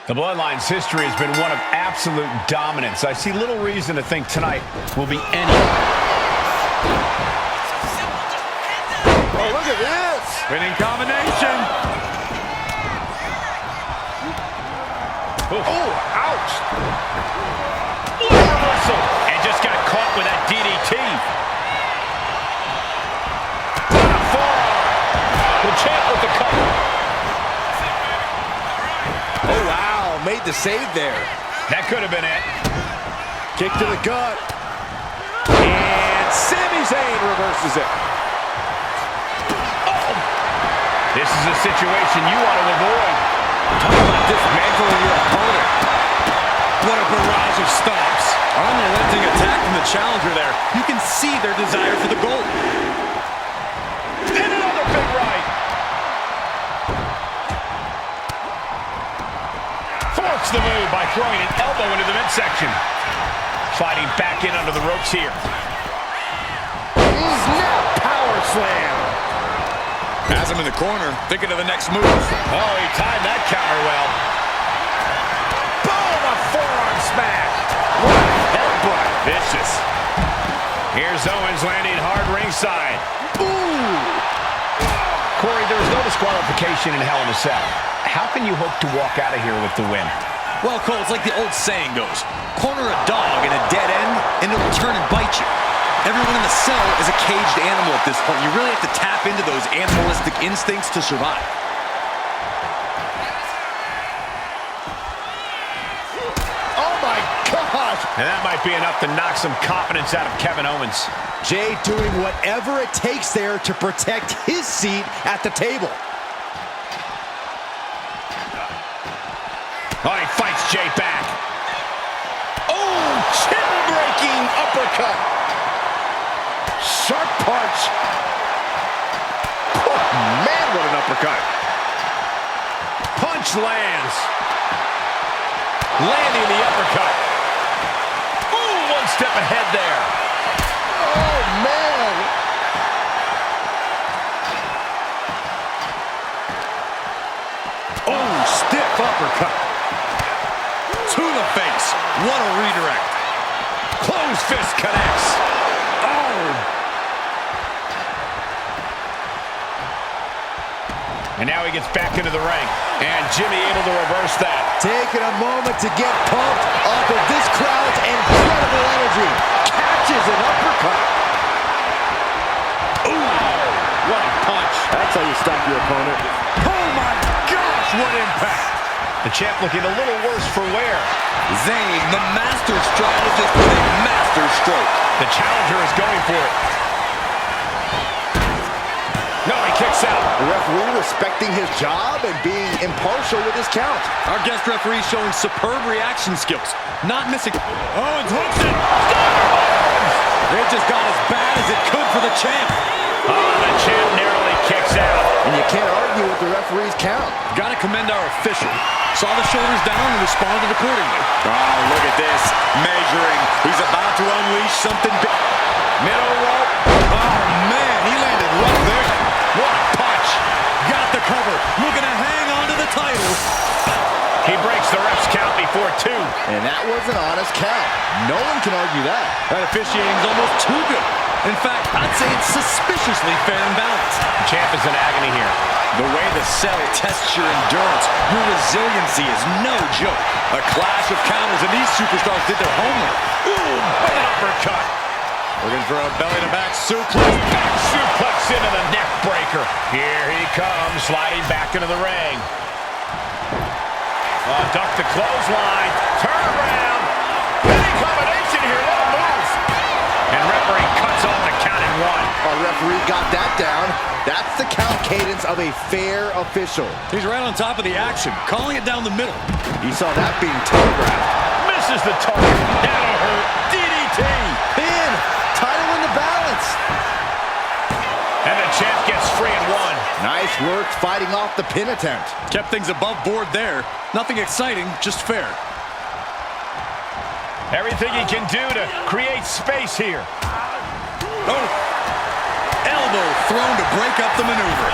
The Bloodline's history has been one of absolute dominance. I see little reason to think tonight will be any. Oh, look at this! Winning combination. Oh, ouch! Reversal, and just got caught with that DDT. The champ with the cover. Oh, wow, made the save there. That could have been it. Kick to the gut. And Sami Zayn reverses it. Oh! This is a situation you want to avoid. Talk about dismantling your opponent. What a barrage of stomps. Unrelenting attack from the challenger there. You can see their desire for the gold. And another big right. Forced the move by throwing an elbow into the midsection. Fighting back in under the ropes here. Snap power slam. Has him in the corner, thinking of the next move. Oh, he timed that counter well. Boom, a forearm smash. What a headbutt. Vicious. Here's Owens landing hard ringside. Ooh. Corey, there's no disqualification in Hell in a Cell. How can you hope to walk out of here with the win? Well, Cole, it's like the old saying goes. Corner a dog in a dead end, and it'll turn and bite you. Everyone in the cell is a caged animal at this point. You really have to tap into those animalistic instincts to survive. Oh, my gosh. And that might be enough to knock some confidence out of Kevin Owens. Jay doing whatever it takes there to protect his seat at the table. Oh, he fights Jay back. Oh, chin-breaking uppercut. Sharp punch. Oh, man, what an uppercut. Punch lands. Landing the uppercut. Ooh, one step ahead there. Oh, man. Oh, stiff uppercut. To the face. What a redirect. Closed fist connects. Oh. And now he gets back into the ring. And Jimmy able to reverse that. Taking a moment to get pumped off of this crowd's incredible energy. Catches an uppercut. Ooh, what a punch. That's how you stop your opponent. Oh, my gosh, what impact. The champ looking a little worse for wear. Zayn, the master strategist with a master stroke. The challenger is going for it. No, he kicks out. The referee respecting his job and being impartial with his count. Our guest referee showing superb reaction skills. Not missing. Owens hooks it. It just got as bad as it could for the champ. Oh, the champ narrowly kicks out. And you can't argue with the referee's count. Got to commend our official. Saw the shoulders down and responded accordingly. Oh, look at this. Measuring. He's about to unleash something big. Middle rope. Oh, man, he landed right there. What a punch. Got the cover. Looking to hang on to the title. He breaks the ref's count before 2. And that was an honest count. No one can argue that. That officiating's almost too good. In fact, I'd say it's suspiciously fair and balanced. The champ is in agony here. The way the cell tests your endurance, your resiliency is no joke. A clash of counters, and these superstars did their homework. Ooh, an uppercut. Looking for a belly-to-back suplex. Back suplex into the neck breaker. Here he comes, sliding back into the ring. Duck the clothesline. Turn around. Hitting combination here. What a move. And referee cuts off the count in 1. Our referee got that down. That's the count cadence of a fair official. He's right on top of the action, calling it down the middle. He saw that being telegraphed. Misses the target. That'll hurt. DDT. Pin. Title in the balance. And the champ gets free in 1. Nice work fighting off the pin attempt. Kept things above board there. Nothing exciting, just fair. Everything he can do to create space here. Oh. Elbow thrown to break up the maneuver.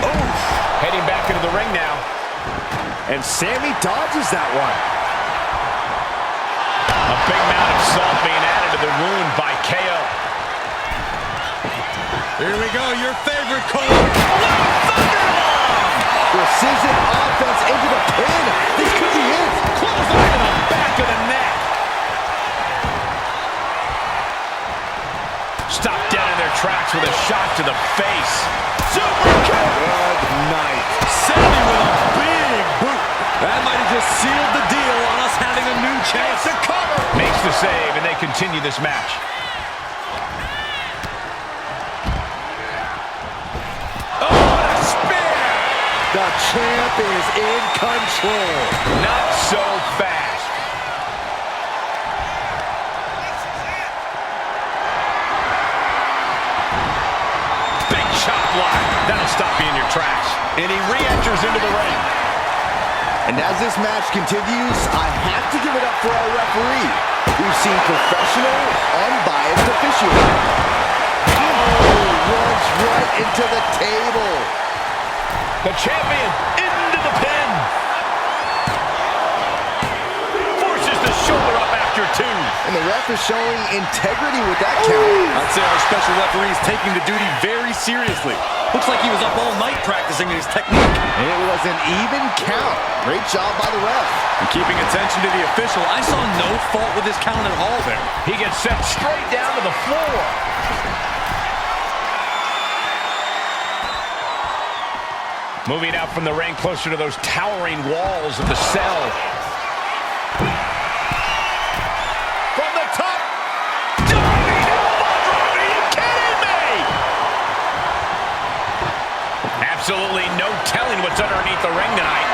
Oh. Heading back into the ring now. And Sammy dodges that one. A big amount of salt being added to the wound by KO. Here we go, your favorite, Cole. Precision offense into the pin. This could be it. Clothesline to the back of the neck. Stopped dead in their tracks with a shot to the face. Super kick. Good night. Sammy with a big boot. That might have just sealed the deal on us having a new chance to cover. Makes the save, and they continue this match. Oh, what a spear! The champ is in control. Not so fast. Big chop block. That'll stop you in your tracks. And he re-enters into the ring. And as this match continues, I have to give it up for our referee. We've seen professional, unbiased officiating. Oh, runs right into the table. The champion into the pin. Forces the shoulder up after two. And the ref is showing integrity with that count. I'd say our special referee is taking the duty very seriously. Looks like he was up all night practicing his technique. And it was an even count. Great job by the ref. And keeping attention to the official, I saw no fault with his count at all there. He gets sent straight down to the floor. Moving out from the ring closer to those towering walls of the cell. From the top. Diving elbow drop. Are you kidding me? Absolutely no telling what's underneath the ring tonight.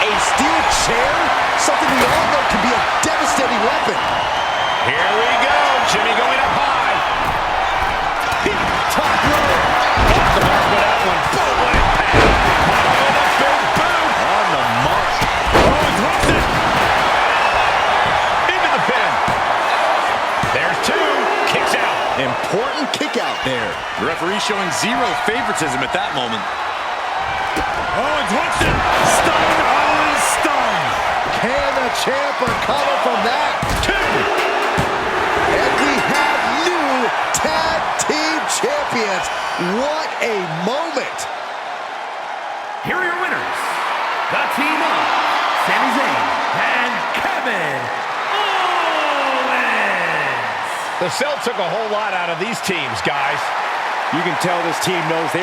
A steel chair? Something we all know can be a devastating weapon. Here we go. Jimmy going up high. Top rope. Off the mark with that one. Boom, impact. Oh, the big boot. On the mark. Oh, drops it. Into the pin. There's two. Kicks out. Important kick out there. The referee showing zero favoritism at that moment. Oh, drops it. Stun on stun. Can the champ recover from that? Two. And we have new tag team champions. What a moment. Here are your winners, the team of Sami Zayn and Kevin Owens. The Cell took a whole lot out of these teams, guys. You can tell this team knows they